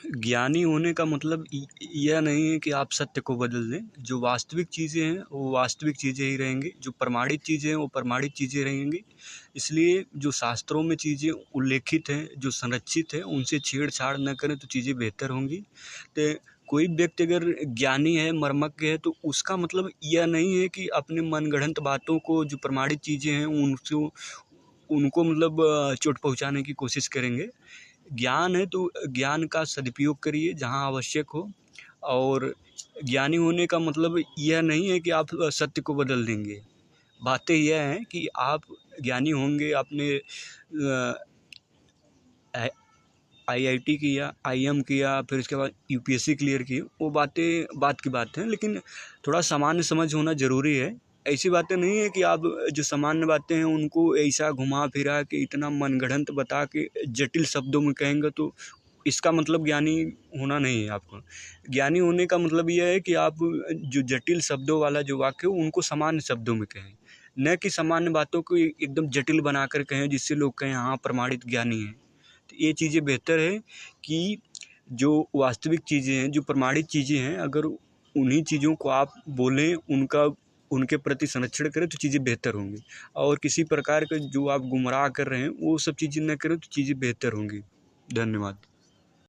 ज्ञानी होने का मतलब यह नहीं है कि आप सत्य को बदल दें। जो वास्तविक चीज़ें हैं वो वास्तविक चीज़ें ही रहेंगी, जो प्रमाणित चीज़ें हैं वो प्रमाणित चीज़ें रहेंगी। इसलिए जो शास्त्रों में चीज़ें उल्लेखित हैं, जो संरक्षित है, उनसे छेड़छाड़ न करें तो चीज़ें बेहतर होंगी। तो कोई व्यक्ति अगर ज्ञानी है, मर्मज्ञ है, तो उसका मतलब यह नहीं है कि अपने मनगढ़ंत बातों को, जो प्रमाणित चीज़ें हैं उनको मतलब चोट पहुँचाने की कोशिश करेंगे। ज्ञान है तो ज्ञान का सदुपयोग करिए जहाँ आवश्यक हो। और ज्ञानी होने का मतलब यह नहीं है कि आप सत्य को बदल देंगे। बातें यह हैं कि आप ज्ञानी होंगे, आपने आईआईटी किया, आईएम किया, फिर उसके बाद यूपीएससी क्लियर की, वो बातें बात की बात है, लेकिन थोड़ा सामान्य समझ होना ज़रूरी है। ऐसी बातें नहीं है कि आप जो सामान्य बातें हैं उनको ऐसा घुमा फिरा के इतना मनगढ़ंत बता के जटिल शब्दों में कहेंगे तो इसका मतलब ज्ञानी होना नहीं है आपको। ज्ञानी होने का मतलब यह है कि आप जो जटिल शब्दों वाला जो वाक्य है उनको सामान्य शब्दों में कहें, न कि सामान्य बातों को एकदम जटिल बना कर कहें जिससे लोग कहें हाँ प्रमाणित ज्ञानी हैं। तो ये चीज़ें बेहतर है कि जो वास्तविक चीज़ें हैं, जो प्रमाणित चीज़ें हैं, अगर उन्हीं चीज़ों को आप बोलें, उनके प्रति संरक्षण करें तो चीज़ें बेहतर होंगी। और किसी प्रकार का जो आप गुमराह कर रहे हैं वो सब चीज़ें न करें तो चीज़ें बेहतर होंगी। धन्यवाद।